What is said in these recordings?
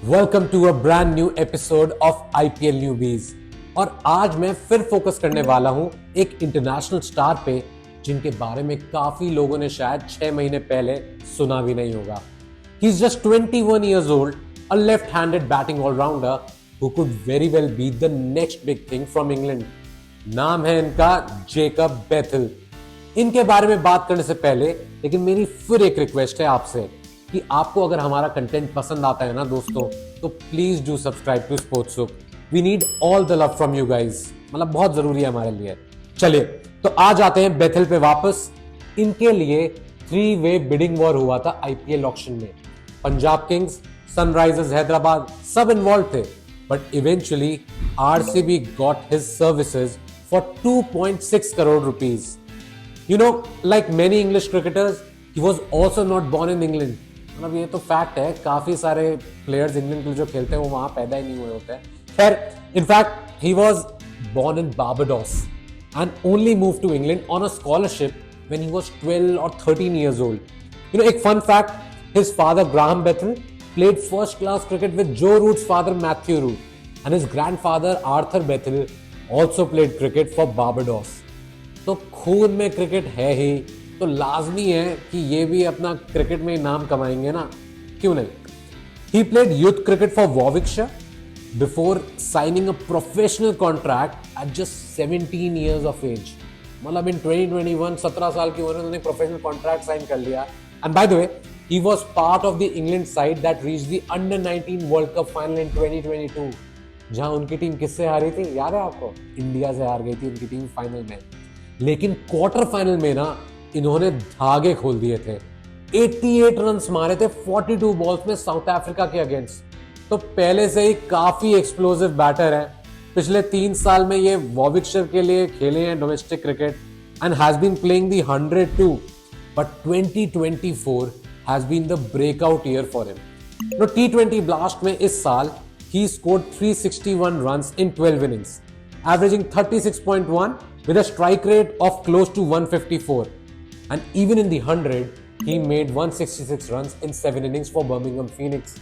Welcome to a brand new episode of IPL newbies. और आज मैं फिर फोकस करने वाला हूं एक इंटरनेशनल स्टार पे जिनके बारे में काफी लोगों ने शायद 6 महीने पहले सुना भी नहीं होगा। He is just 21 years old, a left-handed batting all-rounder who could very well be the next big thing from England. नाम है इनका जेकब बेथेल। इनके बारे में बात करने से पहले लेकिन मेरी फिर एक रिक्वेस्ट है आपसे कि आपको अगर हमारा कंटेंट पसंद आता है ना दोस्तों, तो प्लीज डू सब्सक्राइब टू स्पोर्ट्सुक। We need all the love from you guys, मतलब बहुत जरूरी है हमारे लिए। चलिए तो आज आते हैं बेथेल पे वापस। इनके लिए 3-way बिडिंग वॉर हुआ था आईपीएल ऑक्शन में। पंजाब किंग्स, सनराइजर्स हैदराबाद सब इन्वॉल्व थे, but eventually RCB got his services for 2.6 crore rupees. You know, like many English cricketers, he was also not born in England. मतलब ये तो फैक्ट है, काफी सारे प्लेयर्स इंग्लैंड के लिए जो खेलते हैं वो वहां पैदा ही नहीं हुए होते हैं। खैर, in fact he was born in Barbados and only moved to England on a scholarship when he was 12 or 13 years old. You know, एक fun fact, his father Graham Bethel played first class cricket with Joe Root's father Matthew Root, and his grandfather Arthur Bethel also played cricket for Barbados. तो खून में cricket है ही, तो लाजमी है कि ये भी अपना क्रिकेट में नाम कमाएंगे ना, क्यों नहीं। He played youth cricket for Warwickshire before signing a professional contract at just 17 years of age. मतलब इन 2021 17 साल की उम्र में उन्होंने प्रोफेशनल कॉन्ट्रैक्ट साइन कर लिया। And by the way, he was part of the England side that reached the under 19 world cup final इन 2022, जहां उनकी टीम किससे हारी थी याद है आपको? इंडिया से हार गई थी उनकी टीम फाइनल में। लेकिन क्वार्टर फाइनल में ना इन्होंने धागे खोल दिए थे। 88 रन्स मारे थे 42 बॉल्स में साउथ अफ्रीका के अगेंस्ट। तो पहले से ही काफी एक्सप्लोसिव बैटर है। पिछले 3 साल में ये वॉविकशायर के लिए खेले हैं domestic cricket and has been playing the 100 too, but 2024 has been the breakout year for him. No T20 Blast में इस साल ही scored 361 runs in 12 innings, averaging 36.1 with a strike rate of close to 154, and even in the 100 he made 166 runs in 7 innings for Birmingham Phoenix,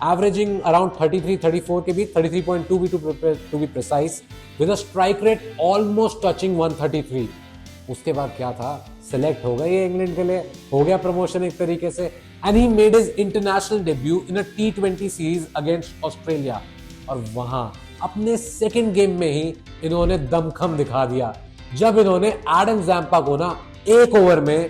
averaging around 33-34 के भी 33.2 भी to be precise, with a strike rate almost touching 133। उसके बाद क्या था, select हो गए England के लिए, हो गया प्रमोशन एक तरीके से, and he made his international debut in a T20 series against Australia। और वहां अपने सेकंड गेम में ही इन्होंने दमखम दिखा दिया जब इन्होंने एडम ज़ैम्पा को ना एक ओवर में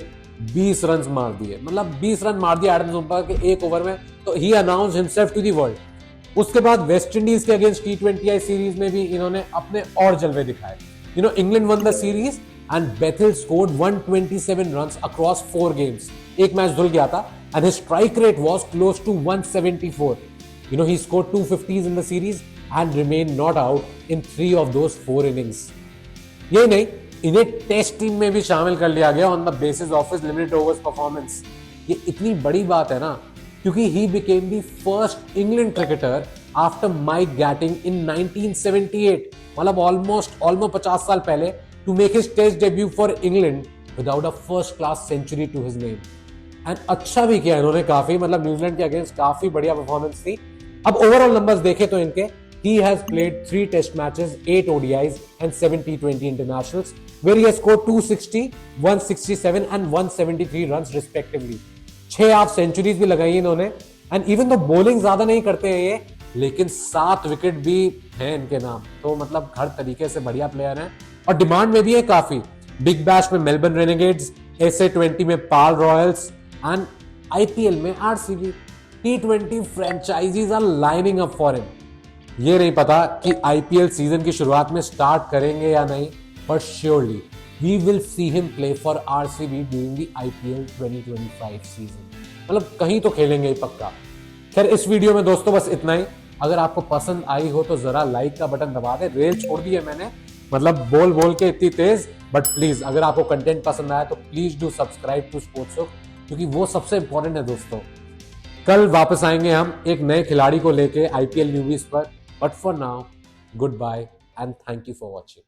20 रन मार दिए। मतलब 20 रन मार दिया एडम ज़ैम्पा के एक ओवर में, तो he announce himself to the world. उसके बाद वेस्ट इंडीज के अगेंस्ट T20I सीरीज में भी इन्होंने अपने और जलवे दिखाए। You know, England won the series and Bethell scored 127 runs across 4 games. एक मैच धुल गया था and his strike rate was close to 174। You know, he scored 250s in the series and remained not out in 3 of those 4 innings. यही नहीं, इन्हें test team में भी शामिल कर लिया गया on the basis of his limited overs performance. ये इतनी बड़ी बात है ना, क्योंकि he became the first England cricketer after Mike Gatting in 1978, मतलब almost 50 साल पहले, to make his test debut for England without a first class century to his name. And अच्छा भी किया इन्होंने काफी, मतलब न्यूजीलैंड के अगेंस्ट काफी बढ़िया परफॉर्मेंस थी। अब ओवरऑल नंबर्स देखें तो इनके, he has played 3 test matches, 8 ODIs and 7 T20 internationals where he has scored 260, 167 and 173 runs respectively। 6 half centuries भी लगाई इन्होंने। एंड इवन तो बॉलिंग ज्यादा नहीं करते हैं ये, लेकिन 7 विकेट भी हैं इनके नाम, तो मतलब हर तरीके से बढ़िया प्लेयर हैं और डिमांड में भी है काफी। बिग बैश में मेलबर्न रेनेगेड्स, SA20 में पाल रॉयल्स एंड आईपीएल में RCB. T20 franchises are lining up for him. ये नहीं पता कि आईपीएल सीजन की शुरुआत में स्टार्ट करेंगे या नहीं, but surely we will see him play for RCB during the IPL 2025 season. मतलब कहीं तो खेलेंगे ही पक्का। खैर, इस वीडियो में दोस्तों बस इतना ही। अगर आपको पसंद आई हो तो जरा लाइक का बटन दबा दे। रेल छोड़ दी है मैंने, मतलब बोल बोल के इतनी तेज, बट प्लीज अगर आपको कंटेंट पसंद आया तो प्लीज डू सब्सक्राइब टू स्पोर्ट्सुक, क्योंकि वो सबसे इंपॉर्टेंट है दोस्तों। कल वापस आएंगे हम एक नए खिलाड़ी को लेके आईपीएल न्यूज़ पर, but for now good bye and thank you for watching.